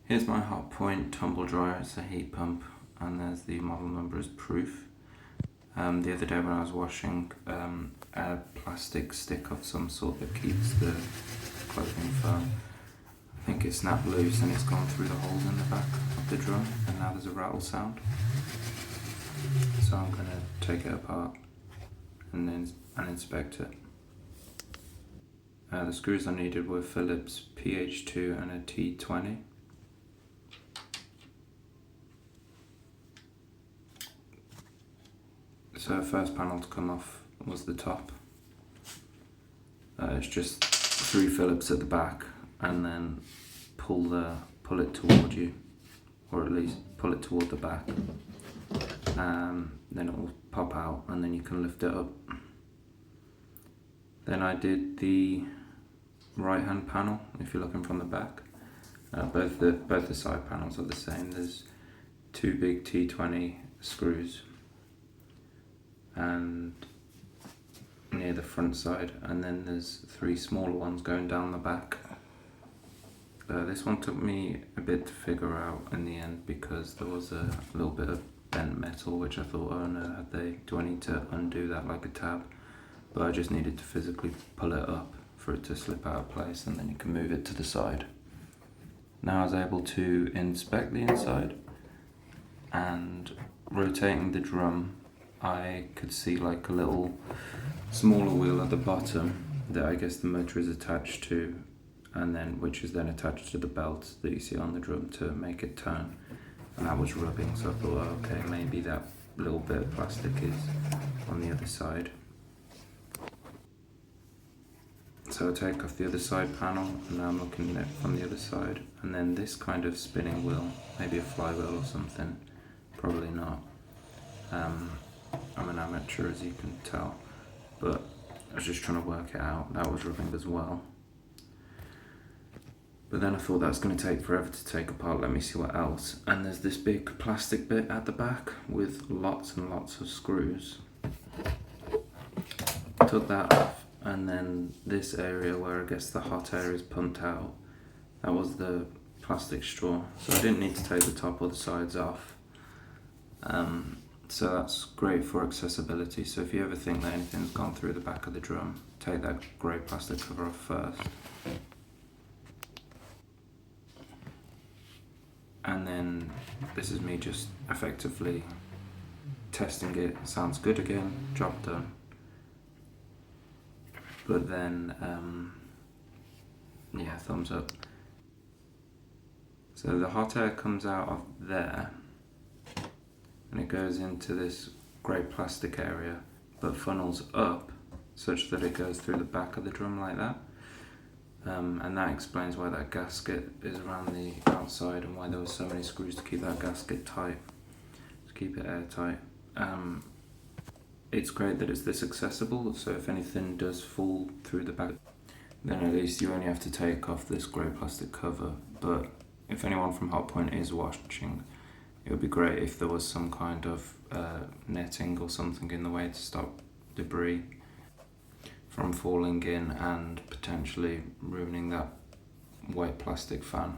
Here's my Hotpoint tumble dryer. It's a heat pump, and there's the model number as proof. The other day when I was washing, a plastic stick of some sort that keeps the clothing firm, I think it snapped loose and it's gone through the holes in the back of the drum, and now there's a rattle sound. So I'm going to take it apart and inspect it. The screws I needed were Phillips PH2 and a T20. So the first panel to come off was the top. It's just 3 Phillips at the back, and then pull it toward you, or at least pull it toward the back. Then it will pop out, and then you can lift it up. Then I did the right hand panel. If you're looking from the back, both the side panels are the same. There's 2 big T20 screws and near the front side, and then there's 3 smaller ones going down the back. This one took me a bit to figure out in the end, because there was a little bit of bent metal which I thought, oh no, do I need to undo that like a tab? But I just needed to physically pull it up for it to slip out of place, and then you can move it to the side. Now I was able to inspect the inside, and rotating the drum I could see like a little smaller wheel at the bottom that I guess the motor is attached to, and then which is then attached to the belt that you see on the drum to make it turn, and that was rubbing. So I thought, oh, okay, maybe that little bit of plastic is on the other side. So I take off the other side panel, and now I'm looking at it from the other side, and then this kind of spinning wheel, maybe a flywheel or something, probably not. I'm an amateur, as you can tell, but I was just trying to work it out. That was rubbing as well. But then I thought that's going to take forever to take apart, let me see what else. And there's this big plastic bit at the back with lots and lots of screws. Took that off, and then this area where I guess the hot air is pumped out, that was the plastic straw. So I didn't need to take the top or the sides off. So that's great for accessibility. So if you ever think that anything's gone through the back of the drum, take that grey plastic cover off first. And then this is me just effectively testing it. Sounds good again, job done. But then, yeah, thumbs up. So the hot air comes out of there, and it goes into this grey plastic area, but funnels up such that it goes through the back of the drum like that. And that explains why that gasket is around the outside, and why there were so many screws to keep that gasket tight, to keep it airtight. It's great that it's this accessible, so if anything does fall through the back, then at least you only have to take off this grey plastic cover. But if anyone from Hotpoint is watching, it would be great if there was some kind of netting or something in the way to stop debris from falling in and potentially ruining that white plastic fan.